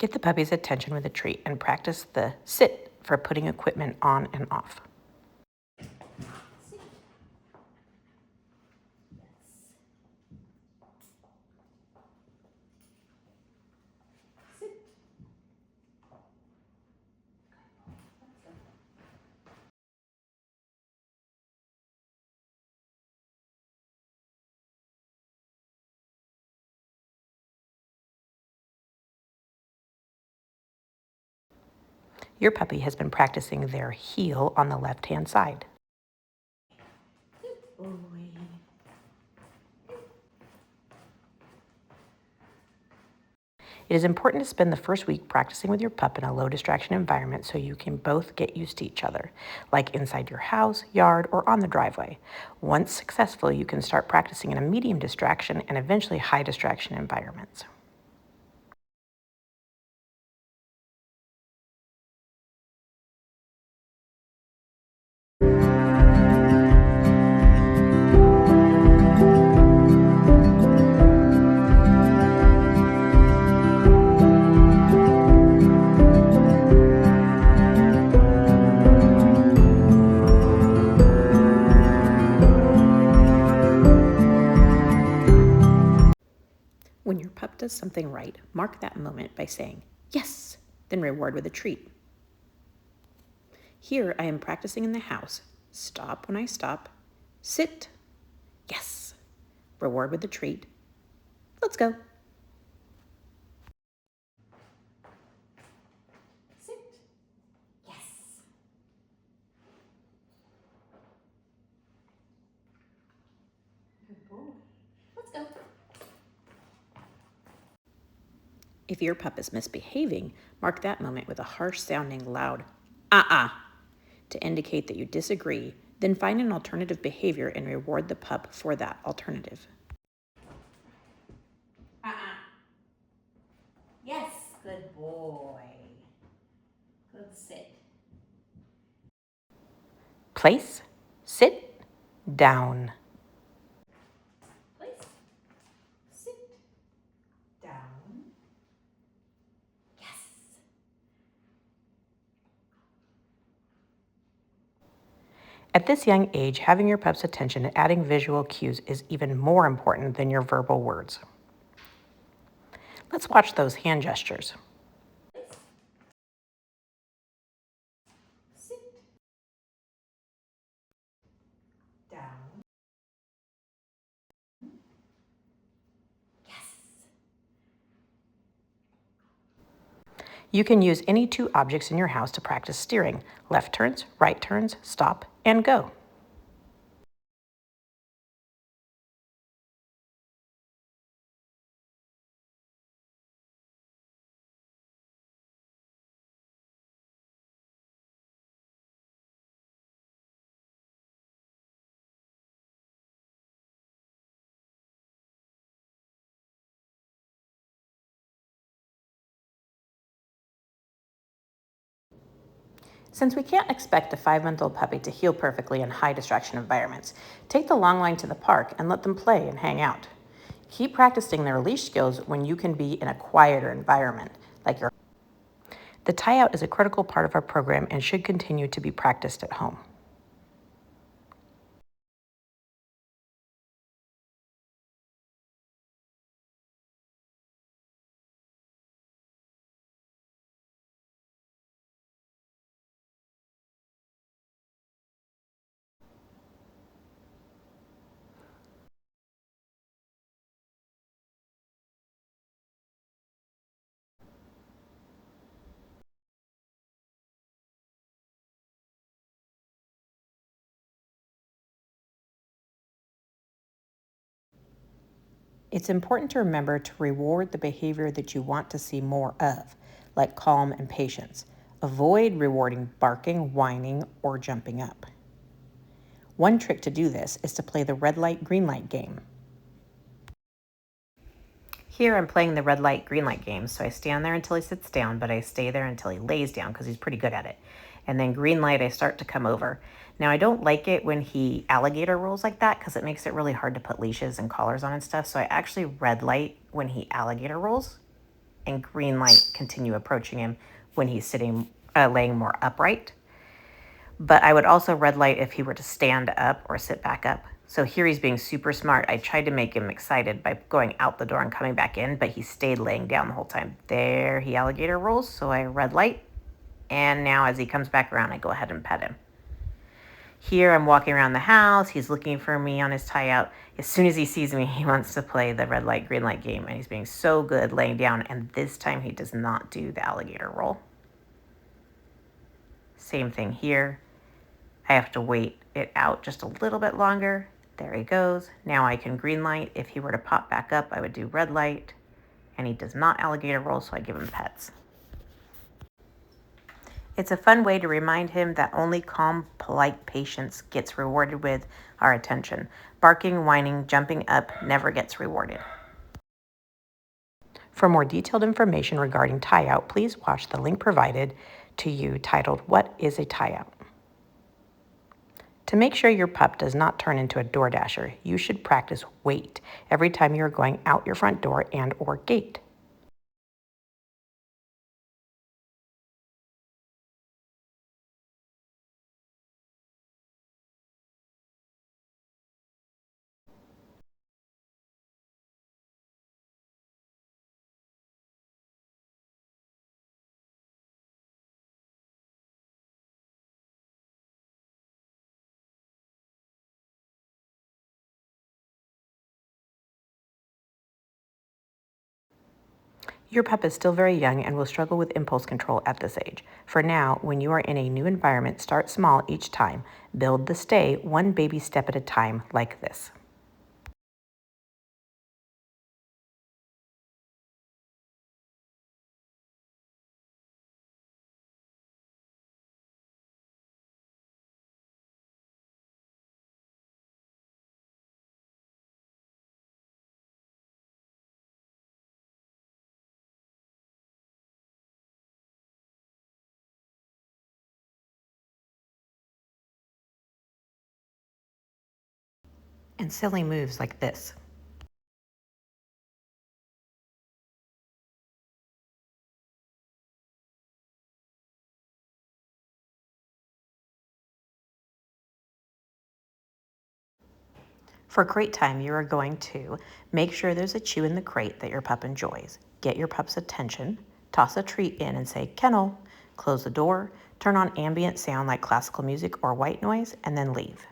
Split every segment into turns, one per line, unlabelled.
Get the puppy's attention with a treat and practice the sit for putting equipment on and off. Your puppy has been practicing their heel on the left-hand side. Good boy. It is important to spend the first week practicing with your pup in a low distraction environment so you can both get used to each other, like inside your house, yard, or on the driveway. Once successful, you can start practicing in a medium distraction and eventually high distraction environments. When your pup does something right, mark that moment by saying, "Yes," then reward with a treat. Here I am practicing in the house. Stop when I stop. Sit. Yes. Reward with a treat. Let's go. Sit. Yes. Good boy. Let's go. If your pup is misbehaving, mark that moment with a harsh sounding loud to indicate that you disagree, then find an alternative behavior and reward the pup for that alternative. Yes, good boy. Good sit. Place, sit, down. Place, sit, down. Yes. At this young age, having your pup's attention and adding visual cues is even more important than your verbal words. Let's watch those hand gestures. Sit. Down. Yes. You can use any two objects in your house to practice steering: left turns, right turns, stop, and go. Since we can't expect a 5-month-old puppy to heel perfectly in high distraction environments, take the long line to the park and let them play and hang out. Keep practicing their leash skills when you can be in a quieter environment, like your. The tie-out is a critical part of our program and should continue to be practiced at home. It's important to remember to reward the behavior that you want to see more of, like calm and patience. Avoid rewarding barking, whining, or jumping up. One trick to do this is to play the red light, green light game. Here I'm playing the red light, green light game, so I stand there until he sits down, but I stay there until he lays down because he's pretty good at it. And then green light, I start to come over. Now, I don't like it when he alligator rolls like that because it makes it really hard to put leashes and collars on and stuff, so I actually red light when he alligator rolls. and green light, continue approaching him when he's laying more upright. But I would also red light if he were to stand up or sit back up. So here he's being super smart. I tried to make him excited by going out the door and coming back in, but he stayed laying down the whole time. There he alligator rolls, so I red light. And now as he comes back around, I go ahead and pet him. Here I'm walking around the house. He's looking for me on his tie out. As soon as he sees me, he wants to play the red light, green light game. And he's being so good laying down. And this time he does not do the alligator roll. Same thing here. I have to wait it out just a little bit longer. There he goes. Now I can green light. If he were to pop back up, I would do red light. And he does not alligator roll, so I give him pets. It's a fun way to remind him that only calm, polite patience gets rewarded with our attention. Barking, whining, jumping up never gets rewarded. For more detailed information regarding tie-out, please watch the link provided to you titled, "What is a tie-out?" To make sure your pup does not turn into a door dasher, you should practice wait every time you're going out your front door and/or gate. Your pup is still very young and will struggle with impulse control at this age. For now, when you are in a new environment, start small each time. Build the stay one baby step at a time, like this. And silly moves like this. For a crate time, you are going to make sure there's a chew in the crate that your pup enjoys. Get your pup's attention, toss a treat in and say, "Kennel," close the door, turn on ambient sound like classical music or white noise, and then leave.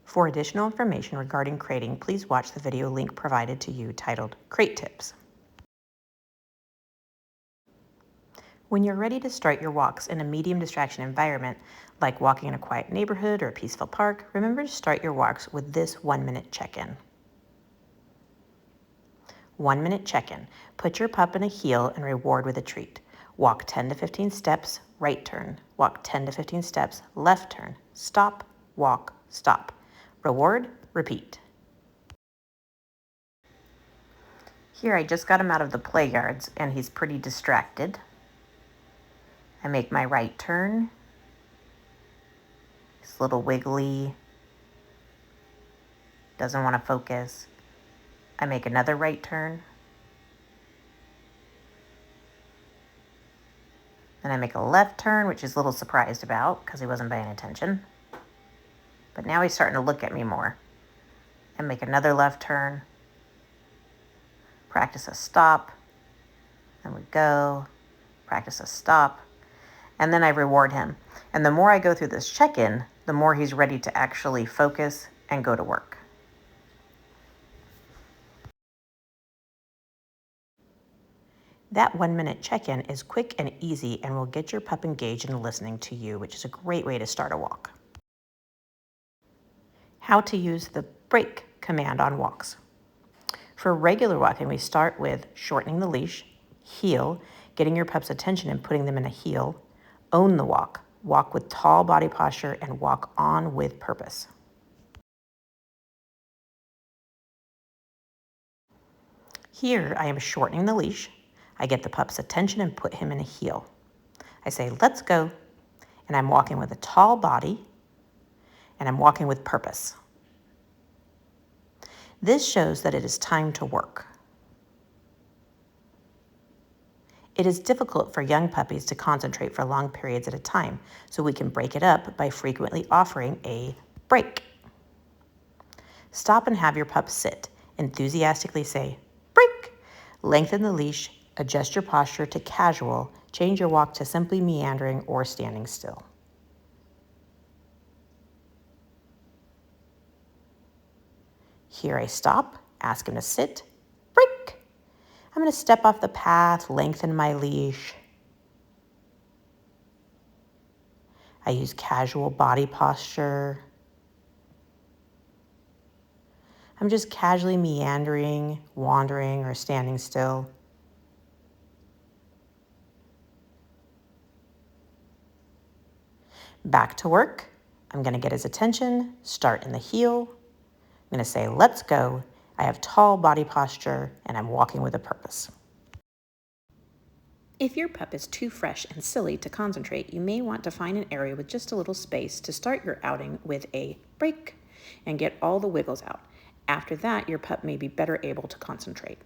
For additional information regarding crating, please watch the video link provided to you titled Crate Tips. When you're ready to start your walks in a medium distraction environment, like walking in a quiet neighborhood or a peaceful park, remember to start your walks with this 1-minute check-in. 1-minute check-in. Put your pup in a heel and reward with a treat. Walk 10 to 15 steps, right turn. Walk 10 to 15 steps, left turn. Stop, walk, stop. Reward, repeat. Here I just got him out of the play yards and he's pretty distracted. I make my right turn. He's a little wiggly. Doesn't want to focus. I make another right turn. Then I make a left turn, which he's a little surprised about because he wasn't paying attention. But now he's starting to look at me more. And make another left turn. Practice a stop. Then we go. Practice a stop. And then I reward him. And the more I go through this check-in, the more he's ready to actually focus and go to work. That 1-minute check-in is quick and easy and will get your pup engaged in listening to you, which is a great way to start a walk. How to use the break command on walks. For regular walking, we start with shortening the leash, heel, getting your pup's attention and putting them in a heel, own the walk, walk with tall body posture, and walk on with purpose. Here, I am shortening the leash. I get the pup's attention and put him in a heel. I say, let's go, and I'm walking with a tall body, and I'm walking with purpose. This shows that it is time to work. It is difficult for young puppies to concentrate for long periods at a time, so we can break it up by frequently offering a break. Stop and have your pup sit. Enthusiastically say, break. Lengthen the leash, adjust your posture to casual, change your walk to simply meandering or standing still. Here I stop, ask him to sit, break. I'm going to step off the path, lengthen my leash. I use casual body posture. I'm just casually meandering, wandering, or standing still. Back to work. I'm going to get his attention, start in the heel. I'm going to say, let's go. I have tall body posture, and I'm walking with a purpose. If your pup is too fresh and silly to concentrate, you may want to find an area with just a little space to start your outing with a break and get all the wiggles out. After that, your pup may be better able to concentrate.